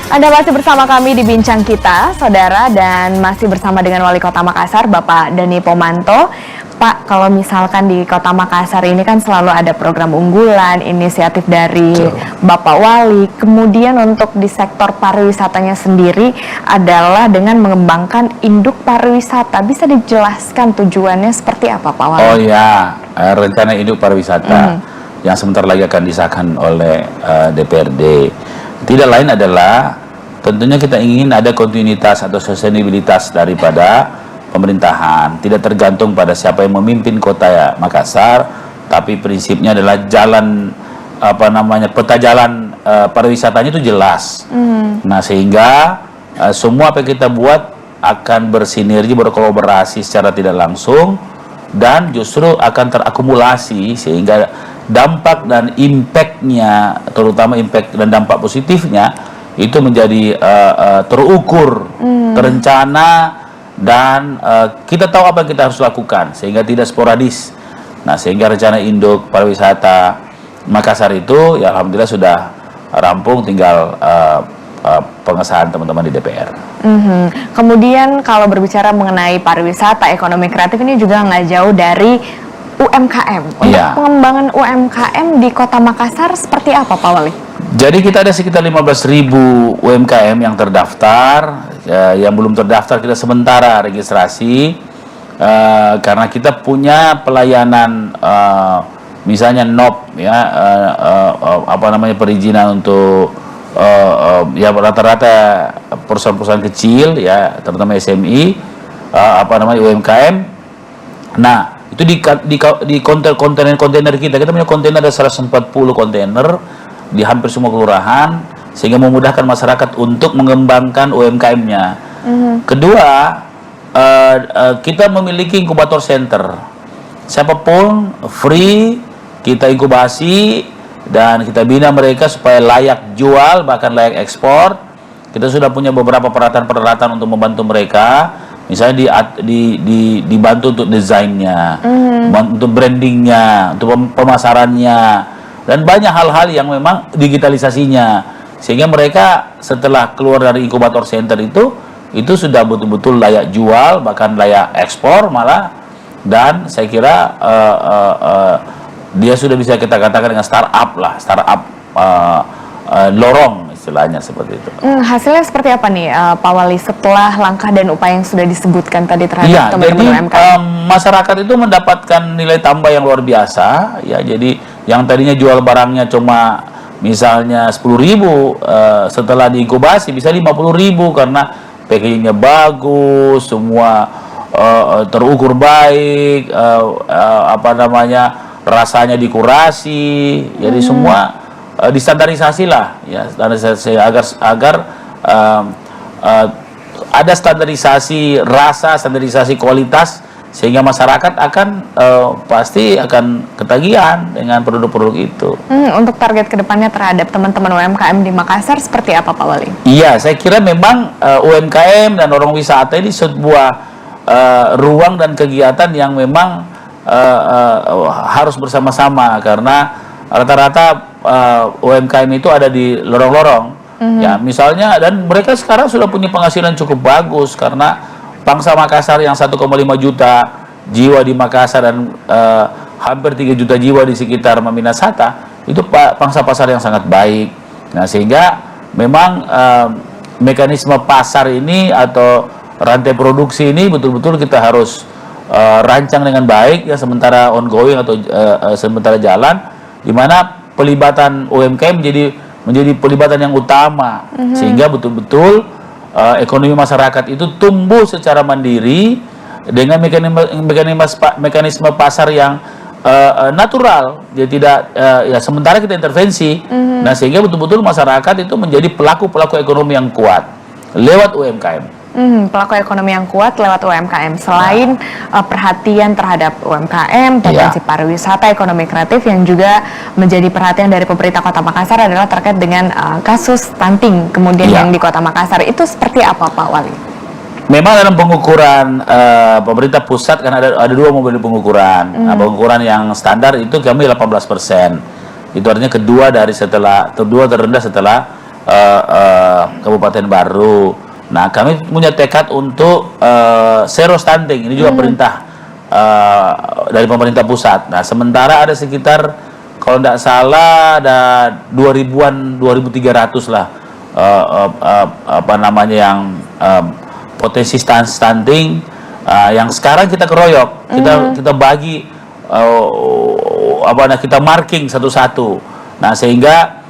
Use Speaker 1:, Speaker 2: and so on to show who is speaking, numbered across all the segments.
Speaker 1: Anda masih bersama kami di Bincang Kita, Saudara, dan masih bersama dengan Wali Kota Makassar, Bapak Dani Pomanto. Pak, kalau misalkan di Kota Makassar ini kan selalu ada program unggulan, inisiatif dari Bapak Wali. Kemudian untuk di sektor pariwisatanya sendiri adalah dengan mengembangkan induk pariwisata. Bisa dijelaskan tujuannya seperti apa, Pak Wali?
Speaker 2: Oh ya, rencana induk pariwisata yang sebentar lagi akan disahkan oleh DPRD. Tidak lain adalah tentunya kita ingin ada kontinuitas atau sustainabilitas daripada pemerintahan. Tidak tergantung pada siapa yang memimpin kota Makassar, tapi prinsipnya adalah jalan peta jalan pariwisatanya itu jelas. Nah, sehingga semua apa yang kita buat akan bersinergi, berkolaborasi secara tidak langsung dan justru akan terakumulasi sehingga dampak dan impactnya, terutama impact dan dampak positifnya itu menjadi terukur, terencana, dan kita tahu apa yang kita harus lakukan sehingga tidak sporadis. Nah, sehingga rencana induk pariwisata Makassar itu ya alhamdulillah sudah rampung, tinggal pengesahan teman-teman di DPR.
Speaker 1: Kemudian kalau berbicara mengenai pariwisata, ekonomi kreatif ini juga nggak jauh dari UMKM. Untuk pengembangan UMKM di Kota Makassar seperti apa, Pak Wali?
Speaker 2: Jadi kita ada sekitar 15.000 UMKM yang terdaftar. Yang belum terdaftar kita sementara registrasi karena kita punya pelayanan misalnya NOP ya, perizinan untuk ya rata-rata perusahaan-perusahaan kecil ya, terutama SMI, UMKM. Nah, itu di kontainer kita punya kontainer ada 140 kontainer di hampir semua kelurahan sehingga memudahkan masyarakat untuk mengembangkan UMKM-nya. Kedua, kita memiliki inkubator center. Siapapun free kita inkubasi dan kita bina mereka supaya layak jual, bahkan layak ekspor. Kita sudah punya beberapa peralatan-peralatan untuk membantu mereka. Misalnya dibantu untuk desainnya, untuk brandingnya, untuk pemasarannya, dan banyak hal-hal yang memang digitalisasinya, sehingga mereka setelah keluar dari inkubator center itu sudah betul-betul layak jual, bahkan layak ekspor malah, dan saya kira dia sudah bisa kita katakan dengan startup lorong istilahnya seperti itu.
Speaker 1: Hasilnya seperti apa nih Pak Wali setelah langkah dan upaya yang sudah disebutkan tadi terhadap teman-teman UMKM?
Speaker 2: Masyarakat itu mendapatkan nilai tambah yang luar biasa ya. Jadi yang tadinya jual barangnya cuma misalnya 10.000, setelah diinkubasi bisa 50.000 karena packagingnya bagus, semua terukur baik, rasanya dikurasi, jadi semua distandarisasi lah ya, standarisasi agar ada standarisasi rasa, standarisasi kualitas sehingga masyarakat akan pasti akan ketagihan dengan produk-produk itu.
Speaker 1: Untuk target kedepannya terhadap teman-teman UMKM di Makassar seperti apa, Pak Wali?
Speaker 2: Iya, saya kira memang UMKM dan orang wisata ini sebuah ruang dan kegiatan yang memang harus bersama-sama karena rata-rata UMKM itu ada di lorong-lorong ya, misalnya, dan mereka sekarang sudah punya penghasilan cukup bagus karena bangsa Makassar yang 1,5 juta jiwa di Makassar dan hampir 3 juta jiwa di sekitar Minahasa itu pangsa pasar yang sangat baik. Nah, sehingga memang mekanisme pasar ini atau rantai produksi ini betul-betul kita harus rancang dengan baik ya, sementara ongoing atau sementara jalan, di mana pelibatan UMKM menjadi pelibatan yang utama sehingga betul-betul ekonomi masyarakat itu tumbuh secara mandiri dengan mekanisme pasar yang natural. Dia tidak ya sementara kita intervensi. Nah, sehingga betul-betul masyarakat itu menjadi pelaku ekonomi yang kuat lewat UMKM.
Speaker 1: Pelaku ekonomi yang kuat lewat UMKM. Selain perhatian terhadap UMKM, potensi pariwisata, ekonomi kreatif yang juga menjadi perhatian dari pemerintah Kota Makassar adalah terkait dengan kasus stunting kemudian yang di Kota Makassar. Itu seperti apa, Pak Wali?
Speaker 2: Memang dalam pengukuran pemerintah pusat kan ada dua model pengukuran. Nah, pengukuran yang standar itu kami 18%. Itu artinya kedua terendah setelah Kabupaten Baru. Nah, kami punya tekad untuk zero stunting. Ini juga perintah dari pemerintah pusat. Nah, sementara ada sekitar kalau tidak salah ada 2000-an, 2300 lah apa namanya yang potensi stunting yang sekarang kita keroyok, kita bagi kita marking satu-satu. Nah, sehingga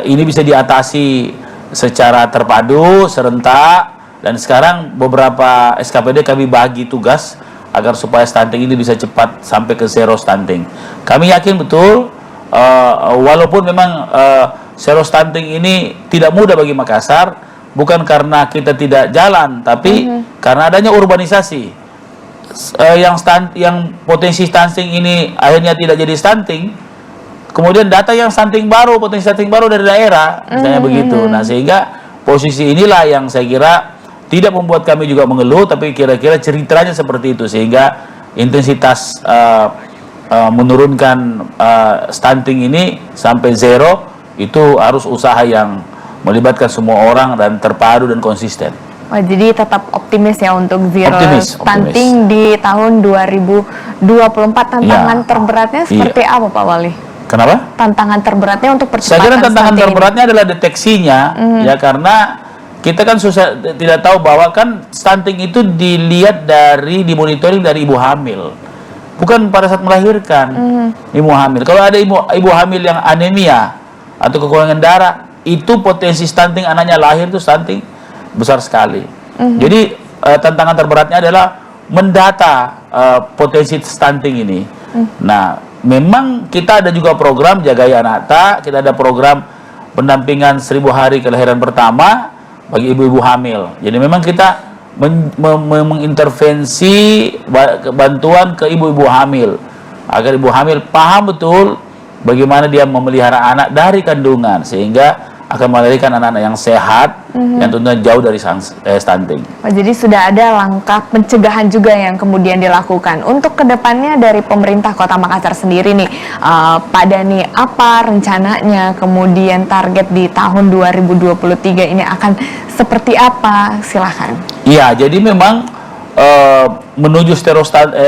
Speaker 2: ini bisa diatasi secara terpadu, serentak, dan sekarang beberapa SKPD kami bagi tugas agar supaya stunting ini bisa cepat sampai ke zero stunting. Kami yakin betul walaupun memang zero stunting ini tidak mudah bagi Makassar, bukan karena kita tidak jalan, tapi karena adanya urbanisasi. Yang potensi stunting ini akhirnya tidak jadi stunting, kemudian data yang stunting baru, potensi stunting baru dari daerah, misalnya begitu. Nah, sehingga posisi inilah yang saya kira tidak membuat kami juga mengeluh, tapi kira-kira ceritanya seperti itu, sehingga intensitas menurunkan stunting ini sampai zero itu harus usaha yang melibatkan semua orang dan terpadu dan konsisten.
Speaker 1: Oh, jadi tetap optimis ya untuk zero stunting di tahun 2024. Tantangan terberatnya seperti apa, Pak Wali?
Speaker 2: Kenapa?
Speaker 1: Tantangan terberatnya untuk percepatan.
Speaker 2: Saya kira tantangan terberatnya adalah deteksinya, ya, karena kita kan susah tidak tahu bahwa kan stunting itu dilihat dimonitoring dari ibu hamil, bukan pada saat melahirkan. Ibu hamil. Kalau ada ibu hamil yang anemia atau kekurangan darah, itu potensi stunting anaknya lahir itu stunting besar sekali. Jadi tantangan terberatnya adalah mendata potensi stunting ini. Nah, memang kita ada juga program Jagai Anak Tak, kita ada program pendampingan 1000 hari kelahiran pertama bagi ibu-ibu hamil. Jadi memang kita mengintervensi bantuan ke ibu-ibu hamil agar ibu hamil paham betul bagaimana dia memelihara anak dari kandungan, sehingga akan melahirkan anak-anak yang sehat, yang tentunya jauh dari stunting.
Speaker 1: Oh, jadi sudah ada langkah pencegahan juga yang kemudian dilakukan. Untuk kedepannya dari pemerintah Kota Makassar sendiri nih, Pak Dhani, apa rencananya, kemudian target di tahun 2023 ini akan seperti apa? Silahkan.
Speaker 2: Iya, jadi memang menuju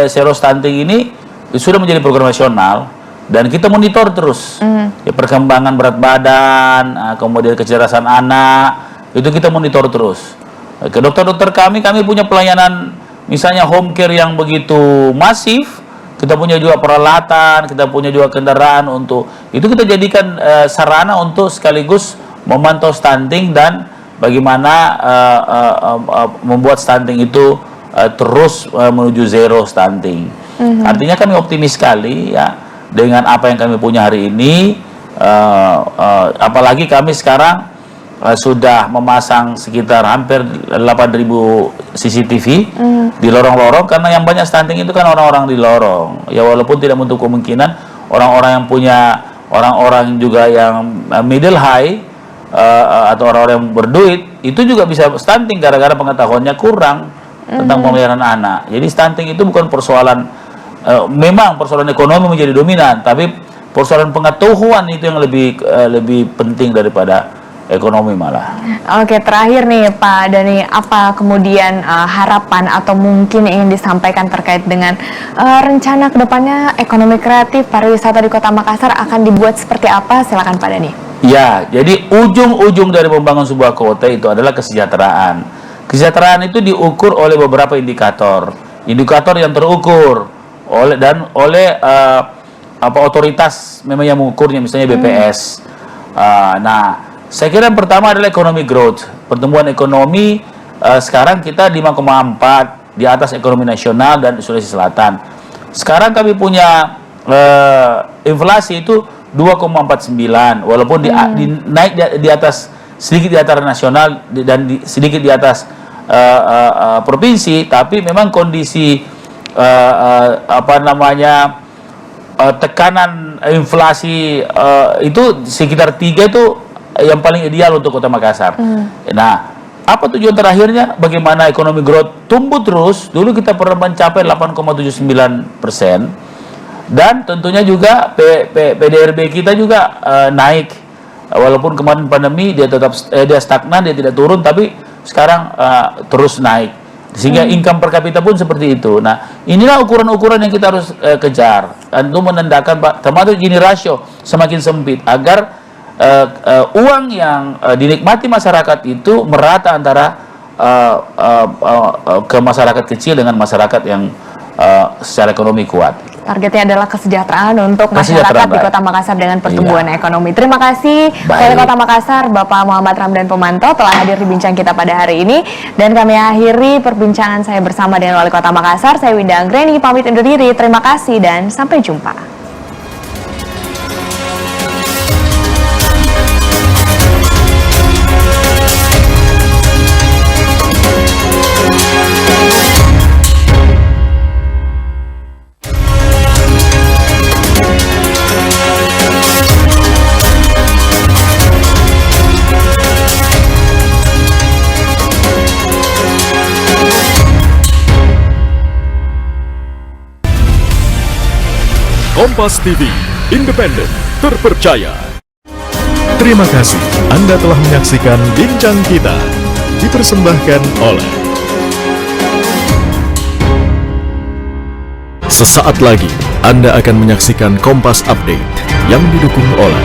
Speaker 2: zero stunting ini sudah menjadi program nasional. Dan kita monitor terus ya, perkembangan berat badan, kemudian kecerdasan anak, itu kita monitor terus. Ke dokter-dokter kami punya pelayanan misalnya home care yang begitu masif. Kita punya juga peralatan, kita punya juga kendaraan untuk itu kita jadikan sarana untuk sekaligus memantau stunting dan bagaimana membuat stunting itu terus menuju zero stunting. Artinya kami optimis sekali ya dengan apa yang kami punya hari ini, apalagi kami sekarang sudah memasang sekitar hampir 8.000 CCTV di lorong-lorong, karena yang banyak stunting itu kan orang-orang di lorong. Ya, walaupun tidak menutup kemungkinan orang-orang yang punya, orang-orang juga yang middle high atau orang-orang yang berduit itu juga bisa stunting gara-gara pengetahuannya kurang tentang pemeliharaan anak. Jadi stunting itu bukan persoalan memang persoalan ekonomi menjadi dominan, tapi persoalan pengetahuan itu yang lebih penting daripada ekonomi malah.
Speaker 1: Oke, terakhir nih Pak Dhani, apa kemudian harapan atau mungkin ingin disampaikan terkait dengan rencana kedepannya ekonomi kreatif pariwisata di Kota Makassar akan dibuat seperti apa? Silakan Pak Dhani.
Speaker 2: Ya, jadi ujung-ujung dari membangun sebuah kota itu adalah kesejahteraan. Kesejahteraan itu diukur oleh beberapa indikator yang terukur oleh otoritas memang yang mengukurnya, misalnya BPS. Nah, saya kira yang pertama adalah ekonomi growth, pertumbuhan ekonomi. Sekarang kita 5,4 di atas ekonomi nasional dan Sulawesi Selatan. Sekarang kami punya inflasi itu 2,49, walaupun naik di atas, sedikit di atas nasional dan sedikit di atas provinsi, tapi memang kondisi tekanan inflasi itu sekitar 3 itu yang paling ideal untuk Kota Makassar. Nah, apa tujuan terakhirnya? Bagaimana ekonomi growth tumbuh terus. Dulu kita pernah mencapai 8,79%, dan tentunya juga PDRB kita juga naik walaupun kemarin pandemi dia tetap dia stagnan, dia tidak turun, tapi sekarang terus naik. Sehingga income per kapita pun seperti itu. Nah, inilah ukuran-ukuran yang kita harus kejar untuk menandakan, Pak, termasuk Gini rasio semakin sempit agar uang yang dinikmati masyarakat itu merata antara ke masyarakat kecil dengan masyarakat yang secara ekonomi kuat.
Speaker 1: Targetnya adalah kesejahteraan untuk masyarakat di Kota Makassar dengan pertumbuhan ekonomi. Terima kasih Wali Kota Makassar, Bapak Muhammad Ramdan Pomanto telah hadir di bincang kita pada hari ini. Dan kami akhiri perbincangan saya bersama dengan Wali Kota Makassar. Saya Winda Anggreni, pamit undur diri. Terima kasih dan sampai jumpa.
Speaker 3: Kompas TV, independen, terpercaya. Terima kasih Anda telah menyaksikan Bincang Kita, dipersembahkan oleh. Sesaat lagi Anda akan menyaksikan Kompas Update yang didukung oleh